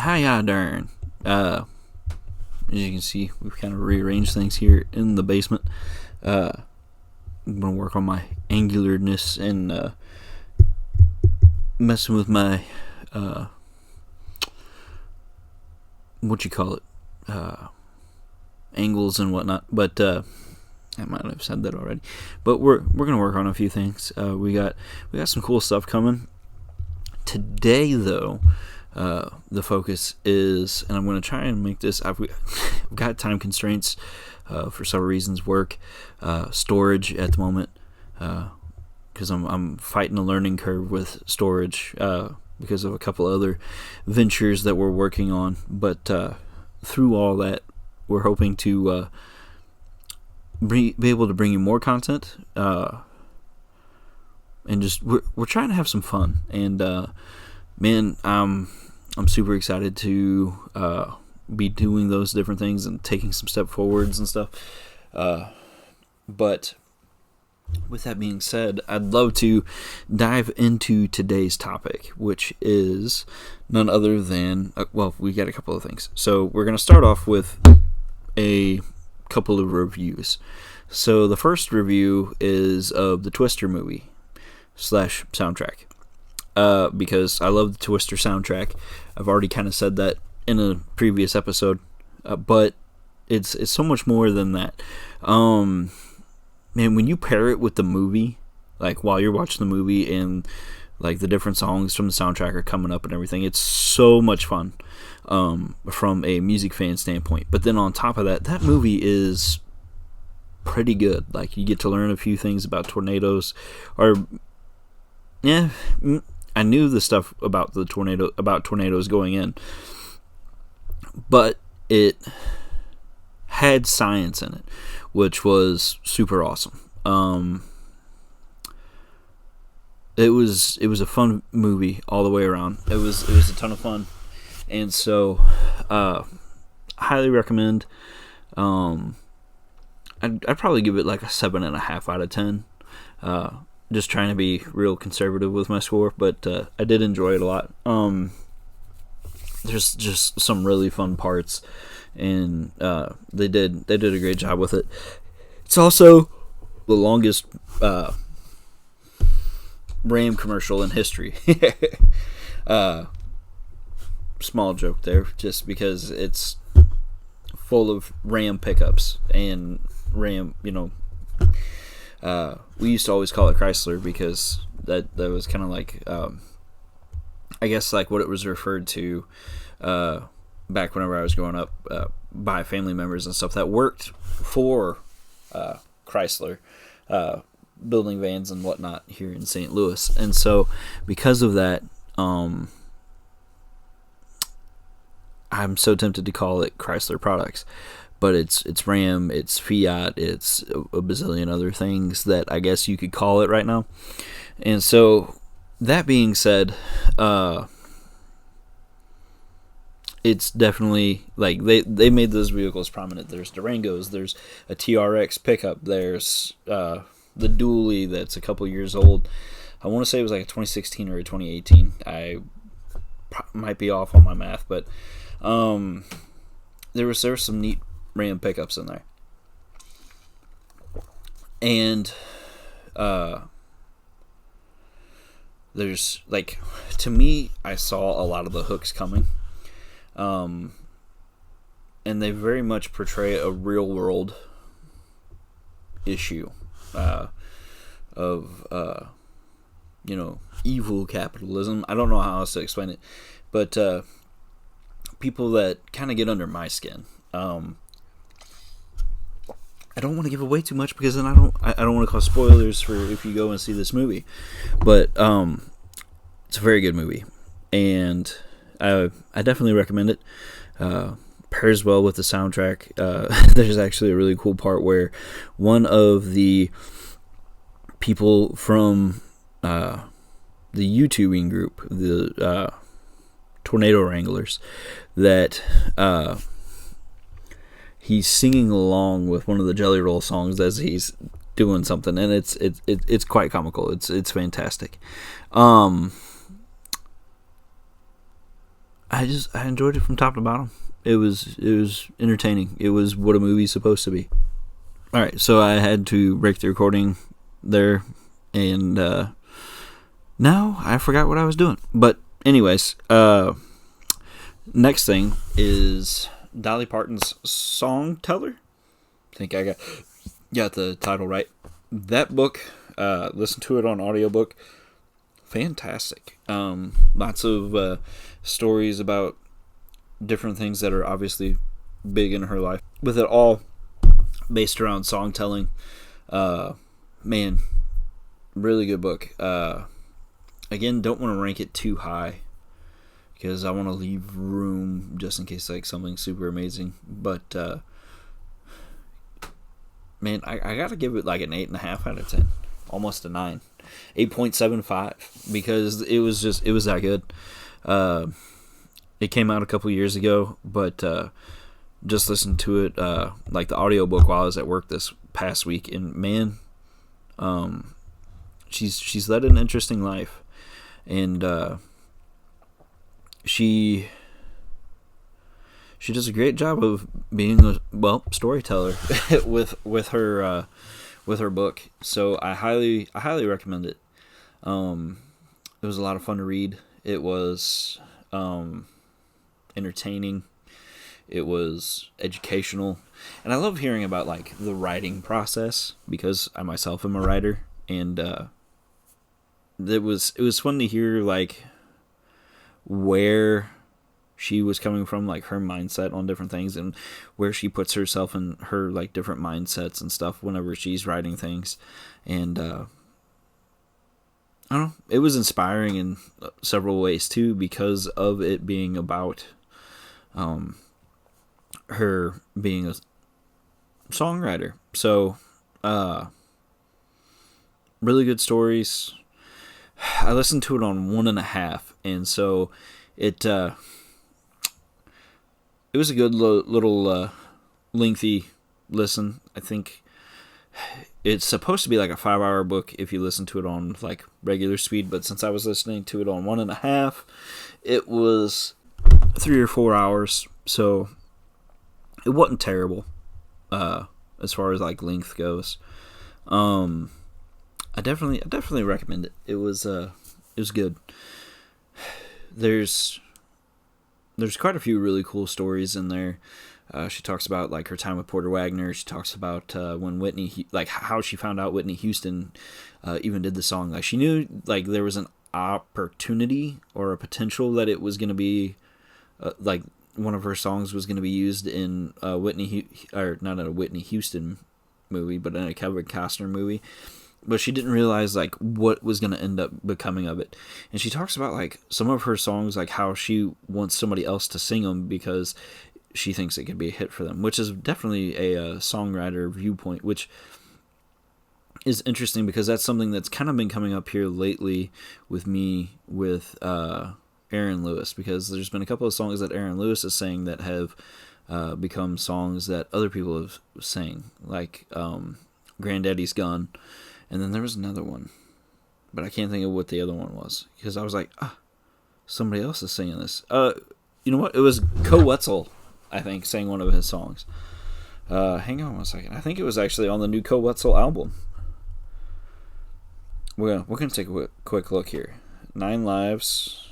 how y'all doing? As you can see, we've kind of rearranged things here in the basement. I'm gonna work on my angularness and messing with my what you call it, angles and whatnot. But I might have said that already. But we're gonna work on a few things. We got some cool stuff coming today, though. The focus is, and I'm going to try and make this, I've got time constraints for several reasons, work, storage at the moment, because I'm fighting a learning curve with storage because of a couple other ventures that we're working on. But through all that, we're hoping to be able to bring you more content, and just we're trying to have some fun. And man, I'm super excited to be doing those different things and taking some step forwards and stuff. But with that being said, I'd love to dive into today's topic, which is none other than, well, we got a couple of things. So we're going to start off with a couple of reviews. So the first review is of the Twister movie / soundtrack. Because I love the Twister soundtrack. I've already kind of said that in a previous episode, but it's so much more than that. Man, when you pair it with the movie, like while you're watching the movie and like the different songs from the soundtrack are coming up and everything, it's so much fun from a music fan standpoint. But then on top of that, that movie is pretty good. Like, you get to learn a few things about tornadoes, or yeah, I knew the stuff about tornadoes going in, but it had science in it, which was super awesome. It was a fun movie all the way around. It was a ton of fun, and so highly recommend. I'd probably give it like a 7.5 out of 10. Just trying to be real conservative with my score, but I did enjoy it a lot. There's just some really fun parts, and they did a great job with it. It's also the longest Ram commercial in history. Small joke there, just because it's full of Ram pickups and Ram, we used to always call it Chrysler because that was kind of like, I guess, like what it was referred to back whenever I was growing up, by family members and stuff that worked for Chrysler, building vans and whatnot here in St. Louis. And so because of that, I'm so tempted to call it Chrysler products. But it's Ram, it's Fiat, it's a bazillion other things that I guess you could call it right now. And so, that being said, it's definitely, like, they made those vehicles prominent. There's Durangos, there's a TRX pickup, there's the Dually that's a couple years old. I want to say it was like a 2016 or a 2018. I might be off on my math, but there was some neat Ram pickups in there. And there's, like, to me, I saw a lot of the hooks coming. And they very much portray a real world issue of evil capitalism. I don't know how else to explain it, but people that kind of get under my skin. I don't want to give away too much because then I don't want to cause spoilers for if you go and see this movie. But it's a very good movie, and I definitely recommend it. Pairs well with the soundtrack. There's actually a really cool part where one of the people from the YouTubing group, the Tornado Wranglers, that he's singing along with one of the Jelly Roll songs as he's doing something, and it's quite comical. It's fantastic. I enjoyed it from top to bottom. It was entertaining. It was what a movie's supposed to be. All right, so I had to break the recording there, and now I forgot what I was doing. But anyways, next thing is Dolly Parton's Songteller. I think I got the title right. That book, listen to it on audiobook. Fantastic. Lots of stories about different things that are obviously big in her life. With it all based around song telling. Man, really good book. Again, don't want to rank it too high because I want to leave room just in case like something super amazing. But man, I gotta give it like an 8.5 out of 10, almost a 9, 8.75 because it was that good. It came out a couple years ago, but just listened to it like the audiobook while I was at work this past week, and man, she's led an interesting life, and she does a great job of being a storyteller with her book. So I highly recommend it. It was a lot of fun to read. It was entertaining. It was educational, and I love hearing about like the writing process because I myself am a writer, and it was fun to hear like where she was coming from, like her mindset on different things, and where she puts herself in her like different mindsets and stuff whenever she's writing things. And I don't know, it was inspiring in several ways too because of it being about her being a songwriter. So really good stories. I listened to it on 1.5, and so it was a good little lengthy listen. I think it's supposed to be like a 5-hour book if you listen to it on like regular speed, but since I was listening to it on 1.5, it was 3 or 4 hours, so it wasn't terrible as far as like length goes. I definitely recommend it. It was good. There's quite a few really cool stories in there. She talks about like her time with Porter Wagner. She talks about when Whitney, like how she found out Whitney Houston even did the song. Like she knew like there was an opportunity or a potential that it was going to be like one of her songs was going to be used in or not in a Whitney Houston movie, but in a Kevin Costner movie. But she didn't realize like what was going to end up becoming of it. And she talks about like some of her songs, like how she wants somebody else to sing them because she thinks it could be a hit for them, which is definitely a songwriter viewpoint, which is interesting because that's something that's kind of been coming up here lately with me with Aaron Lewis, because there's been a couple of songs that Aaron Lewis is saying that have become songs that other people have sang, like Granddaddy's Gun. And then there was another one, but I can't think of what the other one was because I was like, somebody else is singing this. You know what? It was Co Wetzel, I think, sang one of his songs. Hang on one second. I think it was actually on the new Co Wetzel album. We're gonna take a quick look here. 9 Lives.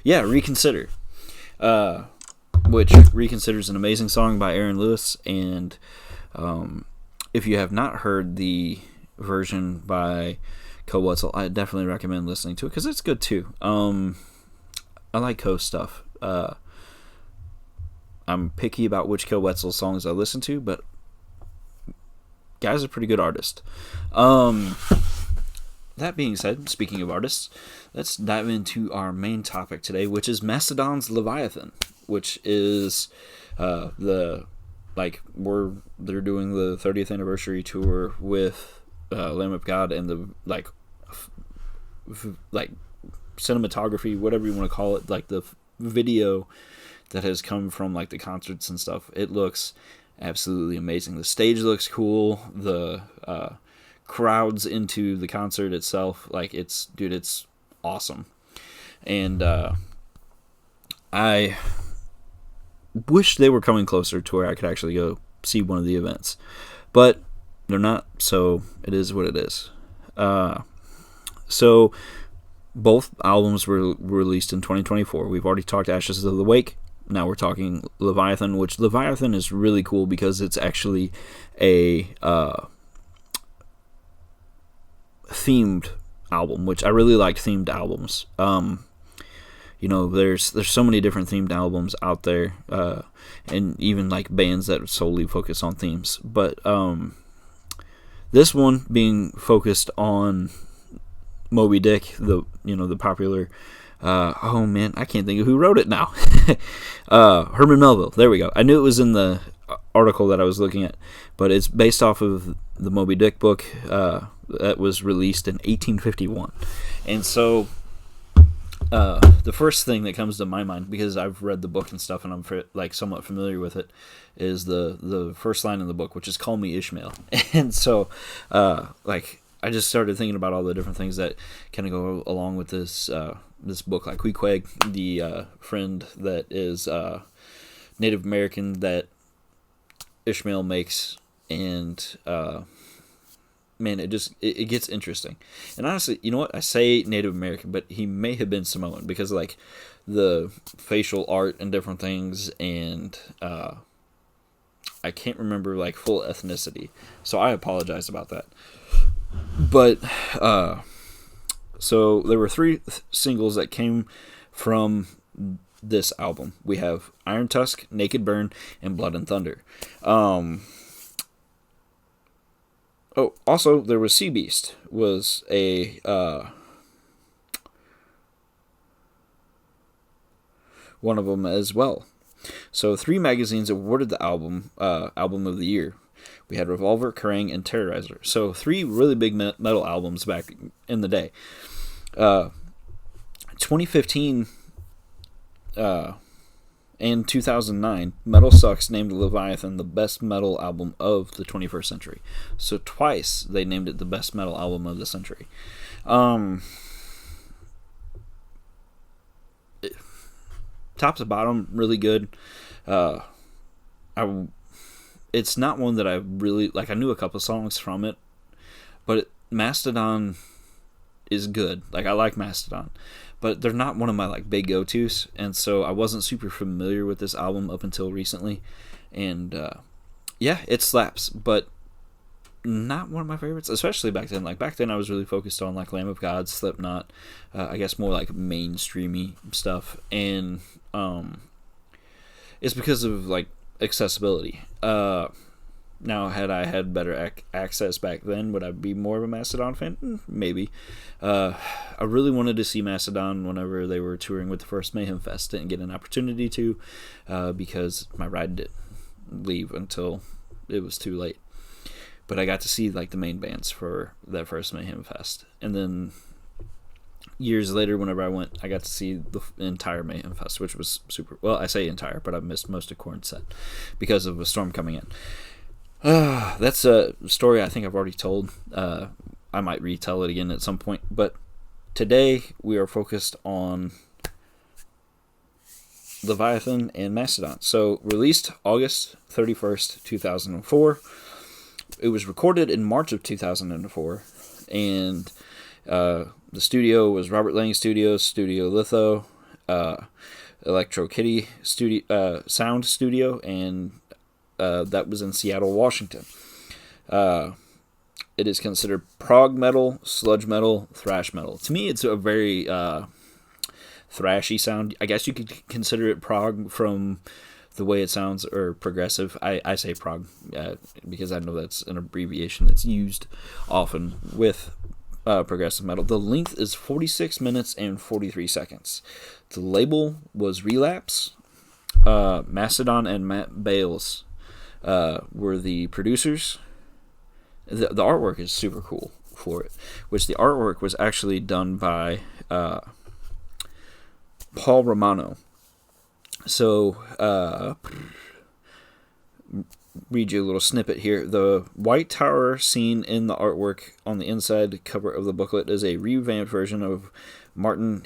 Yeah, Reconsider. Which Reconsider is an amazing song by Aaron Lewis, and if you have not heard the version by Co Wetzel, I definitely recommend listening to it because it's good too. I like Co stuff. I'm picky about which Co Wetzel songs I listen to, but guy's a pretty good artist. That being said, speaking of artists, let's dive into our main topic today, which is Mastodon's Leviathan, which is they're doing the 30th anniversary tour with Lamb of God, and the like cinematography, whatever you want to call it, like the video that has come from like the concerts and stuff. It looks absolutely amazing. The stage looks cool. The crowds into the concert itself, like it's awesome. And I wish they were coming closer to where I could actually go see one of the events, but they're not, so it is what it is. So both albums were released in 2024. We've already talked Ashes of the Wake. Now we're talking Leviathan, which Leviathan is really cool because it's actually a themed album, which I really like themed albums. There's so many different themed albums out there, and even like bands that solely focus on themes. But this one being focused on Moby Dick, the popular. Oh man, I can't think of who wrote it now. Herman Melville. There we go. I knew it was in the article that I was looking at, but it's based off of the Moby Dick book that was released in 1851. And so the first thing that comes to my mind, because I've read the book and stuff and I'm somewhat familiar with it, is the first line in the book, which is "Call me Ishmael." And so I just started thinking about all the different things that kind of go along with this book, like Queequeg, the friend that is Native American that Ishmael makes, and man, it gets interesting. And honestly, you know what? I say Native American, but he may have been Samoan, because like the facial art and different things, and I can't remember like full ethnicity, so I apologize about that. But so there were 3 singles that came from this album. We have Iron Tusk, Naked Burn, and Blood and Thunder. Also there was Sea Beast, was a one of them as well. So 3 magazines awarded the album Album of the Year. We had Revolver, Kerrang, and Terrorizer. So 3 really big metal albums back in the day. 2015 and 2009, Metal Sucks named Leviathan the best metal album of the 21st century. So twice they named it the best metal album of the century. Top to bottom, really good. It's not one that I really like. I knew a couple songs from it, but Mastodon is good. Like, I like Mastodon, but they're not one of my like big go-tos, and so I wasn't super familiar with this album up until recently. And yeah, it slaps, but not one of my favorites, especially back then. Like, back then I was really focused on like Lamb of God, Slipknot, I guess more like mainstreamy stuff, and it's because of like accessibility. Now, had I had better access back then, would I be more of a Mastodon fan? Maybe. I really wanted to see Mastodon whenever they were touring with the first Mayhem Fest. Didn't get an opportunity to, because my ride didn't leave until it was too late. But I got to see like the main bands for that first Mayhem Fest, and then years later, whenever I went, I got to see the entire Mayhem Fest, which was super. Well, I say entire, but I missed most of Korn's set because of a storm coming in. That's a story I think I've already told. I might retell it again at some point, but today we are focused on Leviathan and Mastodon. So, released August 31st, 2004. It was recorded in March of 2004, and the studio was Robert Lang Studios, Studio Litho, Electro Kitty Sound Studio, and that was in Seattle, Washington. It is considered prog metal, sludge metal, thrash metal. To me, it's a very thrashy sound. I guess you could consider it prog from the way it sounds, or progressive. I say prog because I know that's an abbreviation that's used often with progressive metal. The length is 46 minutes and 43 seconds. The label was Relapse. Mastodon and Matt Bales were the producers. The artwork is super cool for it, which the artwork was actually done by Paul Romano. So, read you a little snippet here. The White Tower seen in the artwork on the inside cover of the booklet is a revamped version of Martin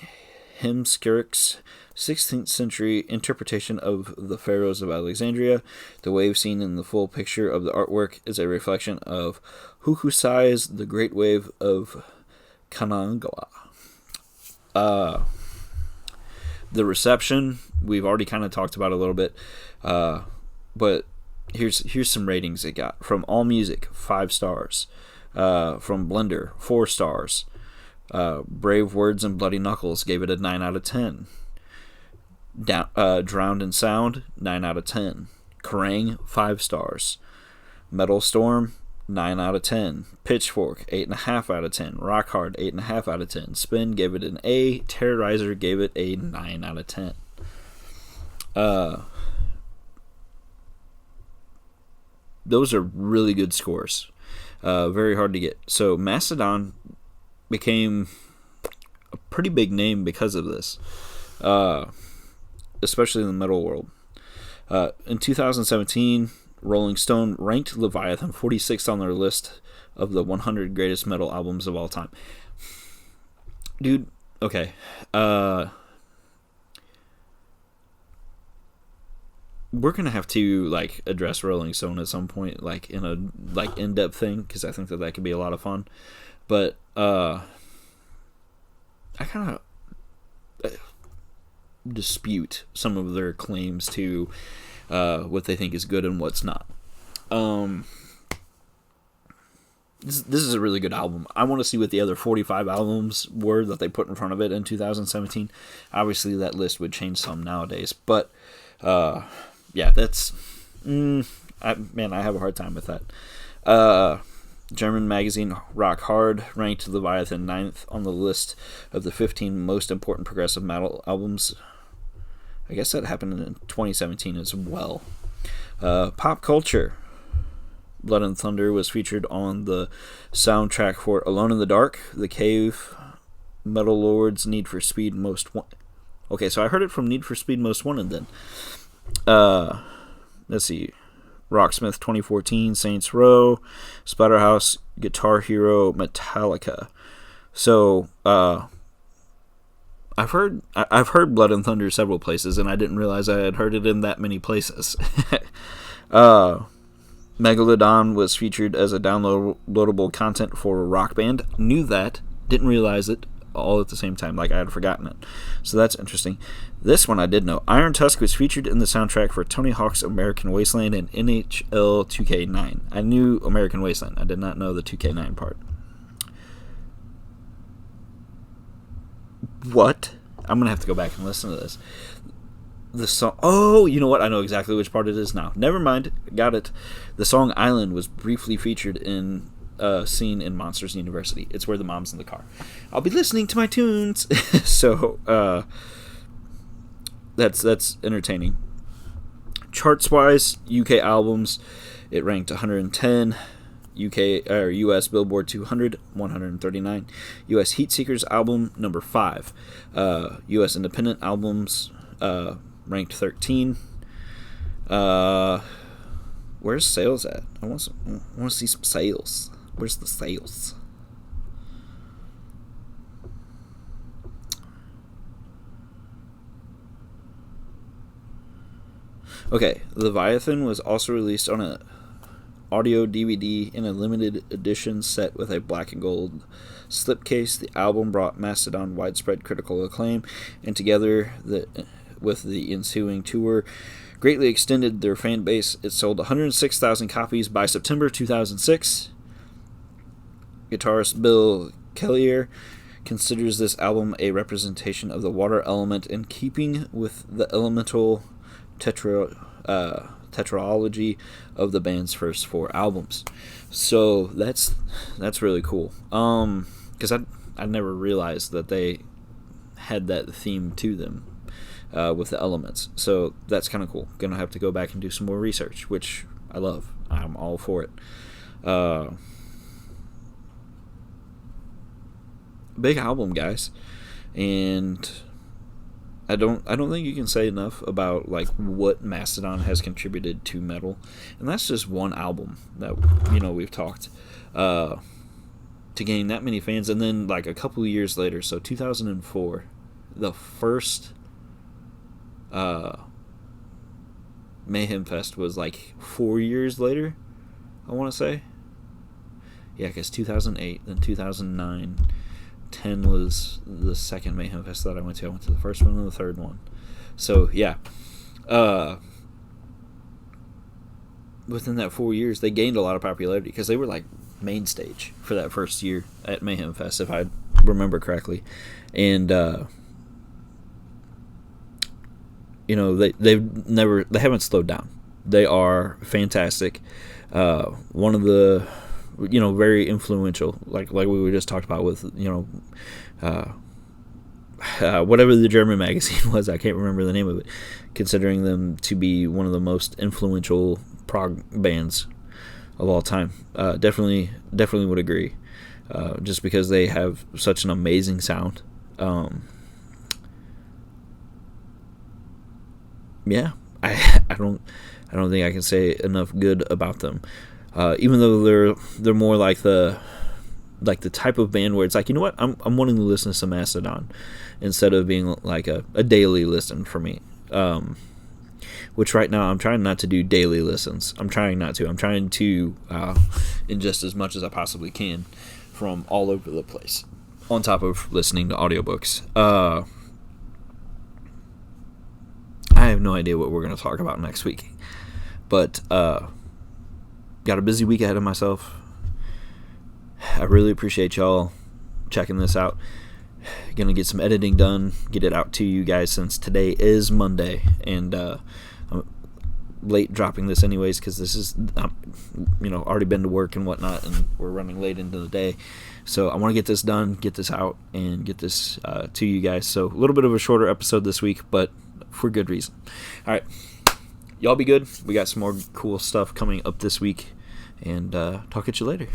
Hemskirk's 16th century interpretation of the pharaohs of Alexandria. The wave seen in the full picture of the artwork is a reflection of Hukusai's The Great Wave of Kanangla. The reception, we've already kind of talked about a little bit, but here's some ratings it got. From AllMusic, 5 stars. From Blender, 4 stars. Brave Words and Bloody Knuckles gave it a 9 out of 10. Drowned in Sound, 9 out of 10. Kerrang, 5 stars. Metal Storm, 9 out of 10. Pitchfork, 8.5 out of 10. Rock Hard, 8.5 out of 10. Spin gave it an A. Terrorizer gave it a 9 out of 10. Those are really good scores. Very hard to get. So Mastodon became a pretty big name because of this, especially in the metal world. In 2017, Rolling Stone ranked Leviathan 46th on their list of the 100 greatest metal albums of all time. Dude, okay. We're gonna have to address Rolling Stone at some point, in a in-depth thing, because I think that could be a lot of fun. But I kind of dispute some of their claims to what they think is good and what's not. This is a really good album. I want to see what the other 45 albums were that they put in front of it in 2017. Obviously, that list would change some nowadays, but yeah, that's I have a hard time with that. German magazine Rock Hard ranked Leviathan 9th on the list of the 15 most important progressive metal albums. I guess that happened in 2017 as well. Pop culture. Blood and Thunder was featured on the soundtrack for Alone in the Dark, The Cave, Metal Lords, Need for Speed Most Wanted. Okay, so I heard it from Need for Speed Most Wanted then. Let's see. Rocksmith 2014, Saints Row, Splatterhouse, Guitar Hero, Metallica. So I've heard Blood and Thunder several places, and I didn't realize I had heard it in that many places. Megalodon was featured as a downloadable content for Rock Band. Knew that, didn't realize it, all at the same time, I had forgotten it. So that's interesting. This one I did know. Iron Tusk was featured in the soundtrack for Tony Hawk's American Wasteland and NHL 2K9. I knew American Wasteland. I did not know the 2K9 part. What? I'm going to have to go back and listen to this. The song... Oh, you know what? I know exactly which part it is now. Never mind. Got it. The song Island was briefly featured in a scene in Monsters University. It's where the mom's in the car. I'll be listening to my tunes. So, that's entertaining. Charts-wise, UK albums, it ranked 110. UK or US Billboard 200, 139. US Heatseekers album number 5. US Independent albums ranked 13. Where's sales at? I want to see some sales. Where's the sales? Okay, Leviathan was also released on a audio DVD in a limited edition set with a black and gold slipcase. The album brought Mastodon widespread critical acclaim, and together with the ensuing tour, greatly extended their fan base. It sold 106,000 copies by September 2006. Guitarist Bill Kellier considers this album a representation of the water element in keeping with the elemental tetralogy of the band's first 4 albums. So that's really cool. Because I never realized that they had that theme to them with the elements. So that's kind of cool. Gonna have to go back and do some more research, which I love. I'm all for it. Big album, guys, and I don't think you can say enough about what Mastodon has contributed to metal, and that's just one album that we've talked to gain that many fans, and then a couple of years later, so 2004, the first Mayhem Fest was like 4 years later, I want to say. Yeah, because 2008, then 2009, 10 was the second Mayhem Fest that I went to. I went to the first one and the third one. So, yeah. Within that 4 years, they gained a lot of popularity because they were like main stage for that first year at Mayhem Fest, if I remember correctly. And, they haven't slowed down. They are fantastic. One of the, very influential, like we just talked about with, whatever the German magazine was, I can't remember the name of it, considering them to be one of the most influential prog bands of all time. Definitely would agree. Just because they have such an amazing sound. Yeah, I don't think I can say enough good about them. Even though they're more like the type of band where it's like, you know what, I'm wanting to listen to some Mastodon instead of being like a daily listen for me. Which right now I'm trying not to do daily listens. I'm trying to ingest as much as I possibly can from all over the place, on top of listening to audiobooks. I have no idea what we're going to talk about next week, but got a busy week ahead of myself. I really appreciate y'all checking this out. Gonna get some editing done, get it out to you guys, since today is Monday, and I'm late dropping this anyways because this is already been to work and whatnot, and we're running late into the day. So I want to get this done, get this out, and get this to you guys. So a little bit of a shorter episode this week, but for good reason. All right, y'all be good. We got some more cool stuff coming up this week, and talk at you later.